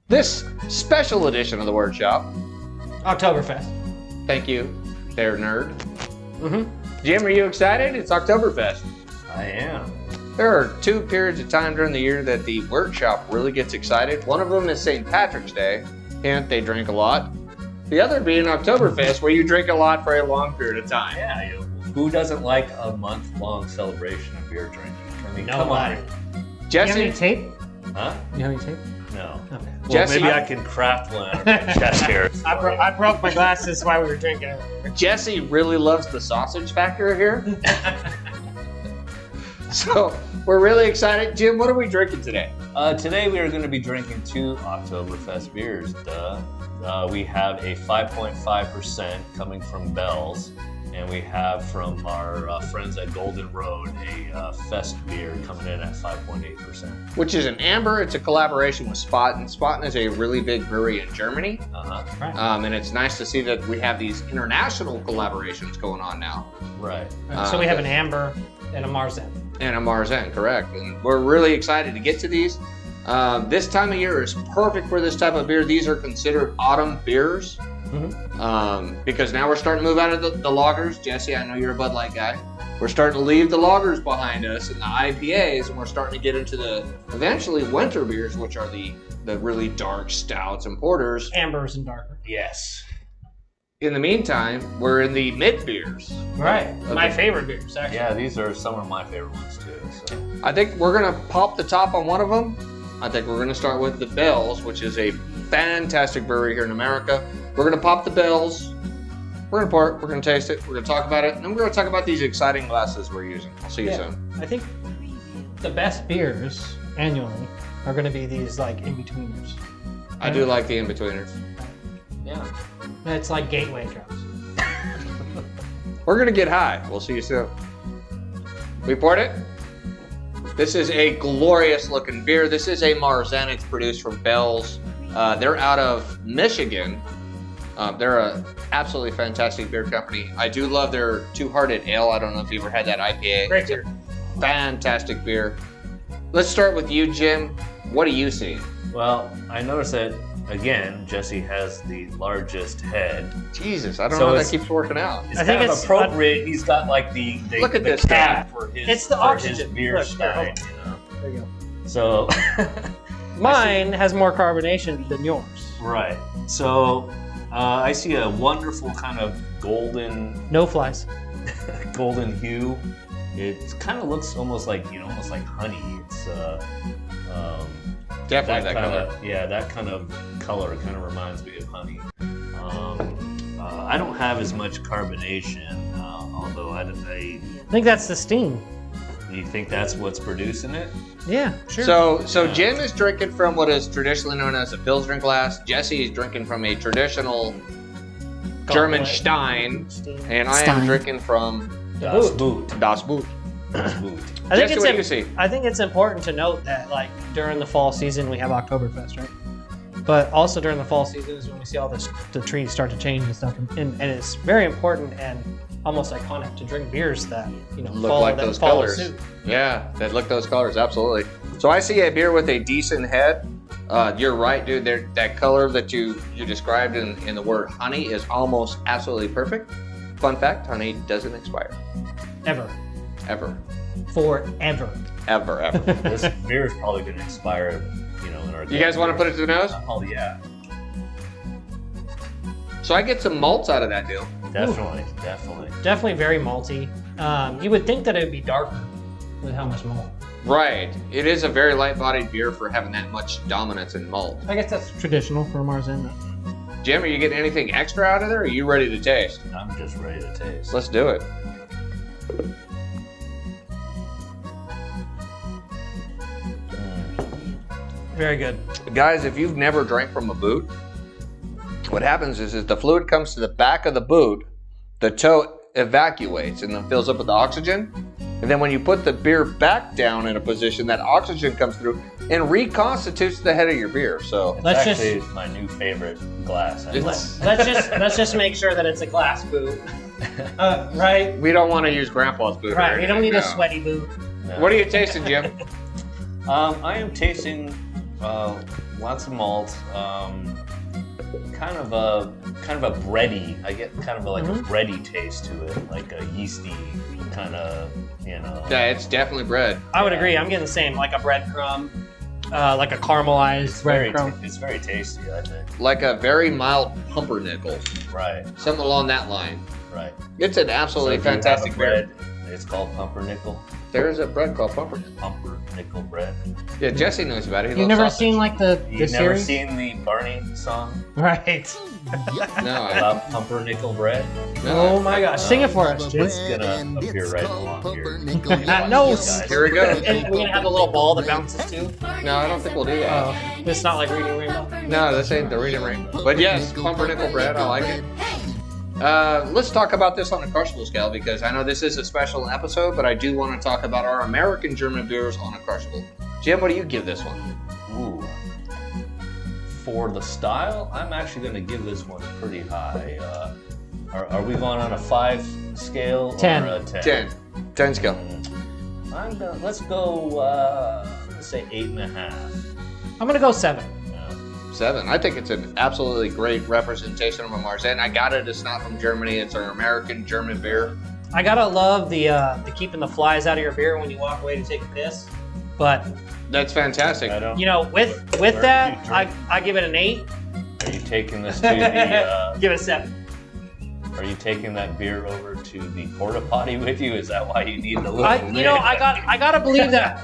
This special edition of the Workshop. Oktoberfest. Thank you, there nerd. Jim, are you excited? It's Oktoberfest. I am. There are two periods of time during the year that the Workshop really gets excited. One of them is St. Patrick's Day, hint, they drink a lot. The other being Oktoberfest, where you drink a lot for a long period of time. Yeah, who doesn't like a month-long celebration of beer drinking? I mean, come on. Jesse, You have any tape? Huh? You have any tape? No. Okay. Well, Jesse, maybe I can craft one out of my chest hair. I broke my glasses while we were drinking it. Jesse really loves the sausage factor here. So we're really excited. Jim, what are we drinking today? Today we are going to be drinking two Oktoberfest beers. We have a 5.5% coming from Bell's, and we have from our friends at Golden Road a Fest beer coming in at 5.8%. Which is an amber. It's a collaboration with Spaten. Spaten is a really big brewery in Germany. Right. And it's nice to see that we have these international collaborations going on now. Right. So we have an amber and a Marzen. And a Marzen, correct. And we're really excited to get to these. This time of year is perfect for this type of beer. These are considered autumn beers. Because now we're starting to move out of the lagers. Jesse, I know you're a Bud Light guy. We're starting to leave the lagers behind us and the IPAs, and we're starting to get into the eventually winter beers, which are the really dark stouts and porters. Ambers and darker. Yes. In the meantime, we're in the mid beers. Right. My favorite beers, actually. Yeah, these are some of my favorite ones too. So. I think we're gonna pop the top on one of them. I think we're gonna start with the Bell's, which is a fantastic brewery here in America. We're gonna pop the Bell's. We're gonna pour it. We're gonna taste it. We're gonna talk about it, and then we're gonna talk about these exciting glasses we're using. I'll see you soon. I think the best beers annually are going to be these like in-betweeners. I do like the in-betweeners. Yeah. It's like gateway drugs. We're gonna get high. We'll see you soon. We poured it. This is a glorious looking beer. This is a Marzen. It's produced from Bell's. They're out of Michigan. They're a absolutely fantastic beer company. I do love their Two-Hearted Ale. I don't know if you ever had that IPA. Great beer. Fantastic beer. Let's start with you, Jim. What do you see? Well, I noticed that, again, Jesse has the largest head. Jesus, I don't So know if it's- that keeps working out. It's I kind think of it's- appropriate. He's got like the Look at this cap for his, It's the for oxygen. his beer Look, here, hold stein, you know. There you go. So, Mine has more carbonation than yours. right. So, I see a wonderful kind of golden No flies. hue. It kind of looks almost like honey. It's Definitely that color. That kind of color kind of reminds me of honey. I don't have as much carbonation, although I think that's the steam. you think that's what's producing it? Yeah, sure. So Jim is drinking from what is traditionally known as a Pilsner glass. Jesse is drinking from a traditional German Stein, and I am drinking from Das Boot. Das Boot. Das Boot. Jesse, what do you see? I think it's important to note that like during the fall season we have Oktoberfest, right? But also during the fall season is when we see all the trees start to change and stuff, and it's very important and almost iconic to drink beers that Look follow like that those follow colors. suit. Yeah, that look those colors, absolutely. So I see a beer with a decent head. You're right, dude. That color that you described in the word honey is almost absolutely perfect. Fun fact: honey doesn't expire. Ever. Forever. Ever. This beer is probably going to expire, in our. You guys want to put it to the nose? Oh yeah, So I get some malts out of that deal. definitely. Definitely very malty. You would think that it would be darker with how much malt. Right. It is a very light-bodied beer for having that much dominance in malt. I guess that's traditional for Marzen. Jim, are you getting anything extra out of there, or are you ready to taste? I'm just ready to taste. Let's do it. Very good. Guys, if you've never drank from a boot, what happens is the fluid comes to the back of the boot, the toe evacuates and then fills up with the oxygen. And then when you put the beer back down in a position, that oxygen comes through and reconstitutes the head of your beer. So It's Let's actually my new favorite glass. Let's just make sure that it's a glass boot, right? we don't want to use Grandpa's boot. Right. We don't need a No. sweaty boot. What are you tasting, Jim? I am tasting Lots of malt. Kind of a bready. I get kind of a bready taste to it, like a yeasty kind of, Yeah, it's definitely bread. I would agree. I'm getting the same, like a breadcrumb, like a caramelized breadcrumb. It's very tasty, I think. Like a very mild pumpernickel. Right. Something along that line. Right. It's an absolutely fantastic bread. It's called pumpernickel. There's a bread called pumpernickel. Pumpernickel bread. Yeah, Jesse knows about it. You've never seen like the You've series? never seen the Barney song? Right. No. About pumpernickel bread? No. Oh my gosh, sing it for us, Jim. It's gonna appear right along here. No. Here we go. And we're gonna have the little ball that bounces too. No, I don't think we'll do that. Oh, it's not like Reading Rainbow. No, this ain't the Reading Rainbow. But yes, pumpernickel bread, I like it. Let's talk about this on a crushable scale because I know this is a special episode, but I do want to talk about our American German beers on a crushable. Jim, what do you give this one? Ooh. For the style, I'm actually going to give this one pretty high. Are we going on a 5 scale 10. or a 10? 10 scale. Let's go, let's say 8.5. I'm gonna go 7. 7. I think it's an absolutely great representation of a Marzen. I got it. It's not from Germany. It's our American German beer. I gotta love the keeping the flies out of your beer when you walk away to take a piss. But That's fantastic. with that, I give it an 8. Are you taking this to the? Give it a 7. Are you taking that beer over to the porta potty with you? Is that why you need the little? I gotta believe that.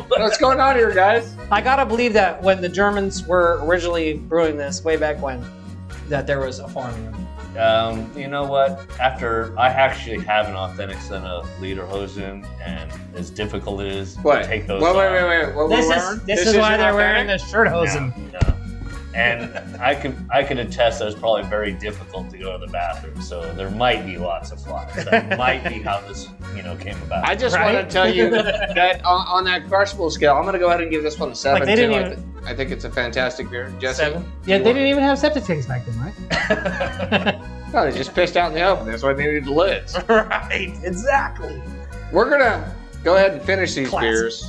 What's going on here, guys? I gotta believe that when the Germans were originally brewing this way back when, that there was a farm room. You know what? After I actually have an authentic son of Lederhosen, and as difficult it is to take those. Wait. What This is why they're wearing the shirt hosen. No. And I could attest that it's probably very difficult to go to the bathroom. So there might be lots of flies. That might be how this came about. I just want to tell you that on that crushable scale, I'm going to go ahead and give this one a 7. Like they too. didn't I think it's a fantastic beer. Jesse? 7. Yeah, they didn't even have septic tanks back then, right? No, they just pissed out in the open. That's why they needed the lids. Right, exactly. We're going to go ahead and finish these Classic. beers.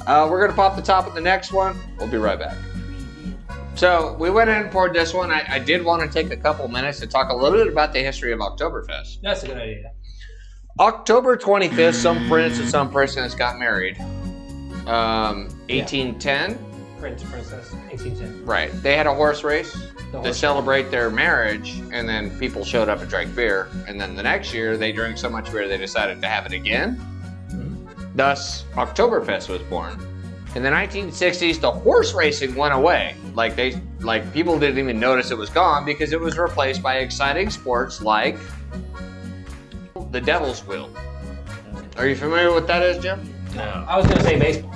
We're going to pop the top of the next one. We'll be right back. So we went in and poured this one. I did want to take a couple minutes to talk a little bit about the history of Oktoberfest. That's a good idea. October 25th, some prince and some princess got married. 1810. Princess, 1810. Right. They had a horse race to celebrate their marriage, and then people showed up and drank beer. And then the next year, they drank so much beer they decided to have it again. Thus, Oktoberfest was born. In the 1960s, the horse racing went away. People didn't even notice it was gone because it was replaced by exciting sports like the Devil's Wheel. Are you familiar with what that is, Jim? No. I was gonna say baseball.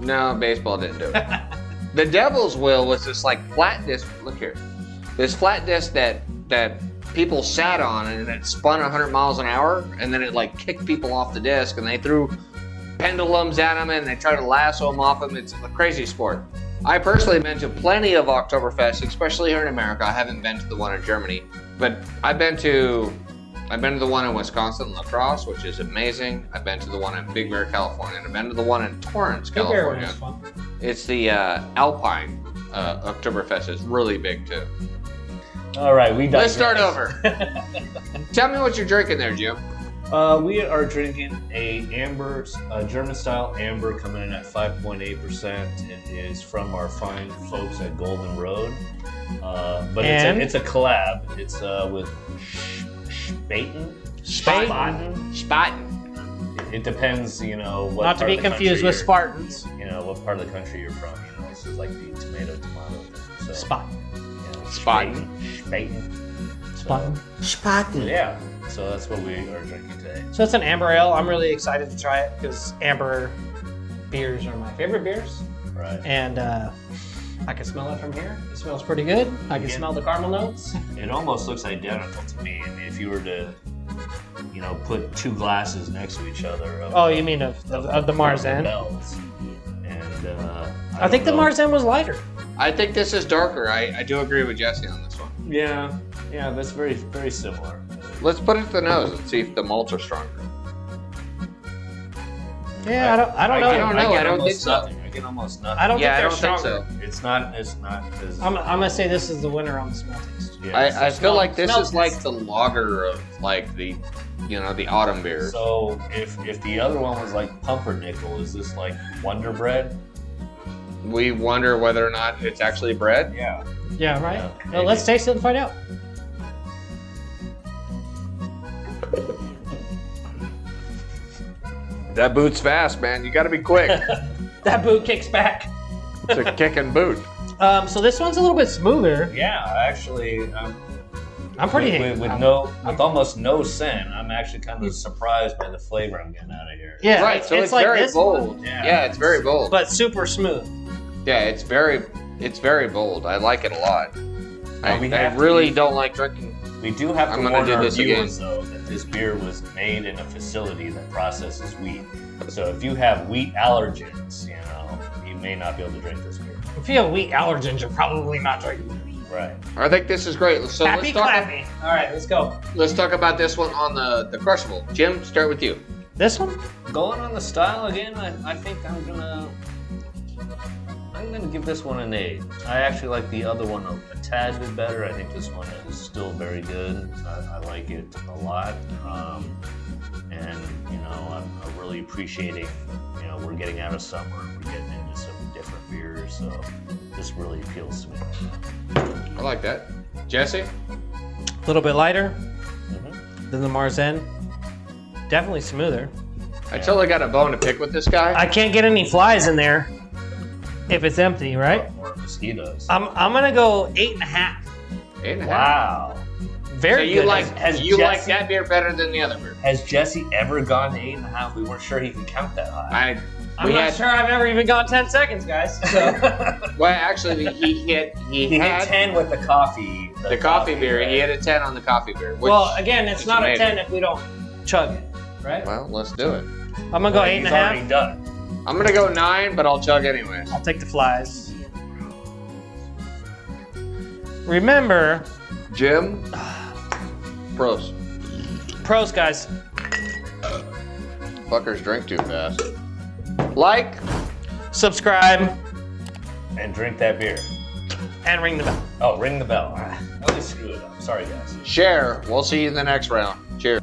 No, baseball didn't do it. The Devil's Wheel was this flat disc. Look here, this flat disc that people sat on, and it spun 100 miles an hour, and then it kicked people off the disc, and they threw pendulums at them, and they tried to lasso them off them. It's a crazy sport. I personally have been to plenty of Oktoberfest, especially here in America. I haven't been to the one in Germany, but I've been to the one in Wisconsin, La Crosse, which is amazing. I've been to the one in Big Bear, California, and I've been to the one in Torrance, California. Big Bear was fun. It's the Alpine Oktoberfest is really big too. All right, Let's start over. Tell me what you're drinking there, Jim. We are drinking a German-style amber coming in at 5.8%. It is from our fine folks at Golden Road, but it's a collab. It's with Spaten. It depends, what. Not to be confused with Spartans. What part of the country you're from. This is like the tomato thing. So, Spaten. Spaten. Yeah. So that's what we are drinking today. So it's an amber ale. I'm really excited to try it because amber beers are my favorite beers. Right. And I can smell it from here. It smells pretty good. I can smell the caramel notes. It almost looks identical to me. I mean, if you were to, put 2 glasses next to each other. You mean of the Marzen? Bells. And I think the Marzen was lighter. I think this is darker. I do agree with Jesse on this one. Yeah, that's very, very similar. Let's put it to the nose and see if the malts are stronger. Yeah, I don't know. I don't think so. I drinking almost nothing. I don't Yeah, I think don't they're think stronger. so. It's not as. I'm gonna say this is the winner on the smell taste. Yeah, I feel like this smell is like test. the lager of like the, you know, the autumn beers. So if the other one was like pumpernickel, is this like Wonder Bread? We wonder whether or not it's actually bread. Yeah. Yeah, right? Yeah, Well, let's taste it and find out. That boot's fast, man. You got to be quick. That boot kicks back. It's a kicking boot. So this one's a little bit smoother. Yeah, actually, I'm pretty with almost no scent. I'm actually kind of surprised by the flavor I'm getting out of here. Yeah, Right, so it's like very this bold. one, Yeah, it's very bold. but super smooth. Yeah, it's very bold. I like it a lot. we I have to really eat- don't like drinking. We do have to I'm gonna warn do our this viewers, though, that this beer was made in a facility that processes wheat. So if you have wheat allergens, you know, you may not be able to drink this beer. If you have wheat allergens, you're probably not drinking. Right. I think this is great. So Happy clappy. All right, let's go. let's talk about this one on the crushable. Jim, start with you. This one? Going on the style again, I think I'm gonna give this one an 8. I actually like the other one a tad bit better. I think this one is still very good. I like it a lot, and you know, I'm really appreciating. You know, we're getting out of summer, we're getting into some different beers, so this really appeals to me. I like that. Jesse? A little bit lighter Mm-hmm. than the Marzen. Definitely smoother. I totally got a bone to pick with this guy. I can't get any flies in there if it's empty, right? More mosquitoes. I'm gonna go 8.5. 8.5. Wow. Very So you good. like Has you like Jesse- that beer better than the other beer? Has Jesse ever gone to 8.5? We weren't sure he could count that high. I'm not sure I've ever even gone 10 seconds, guys. So. Well, actually, he hit He had hit 10 with the coffee. the coffee beer. right? He hit a 10 on the coffee beer. Which Well, again, it's is not amazing. a 10 if we don't chug it, right? Well, let's do it. I'm gonna go He's already 8.5. done. I'm gonna go 9, but I'll chug anyways. I'll take the flies. Remember, Jim, pros. pros, guys. Fuckers drink too fast. Like, Subscribe And drink that beer. and ring the bell. Oh, ring the bell. I always screw it up. Sorry, guys. share. We'll see you in the next round. Cheers.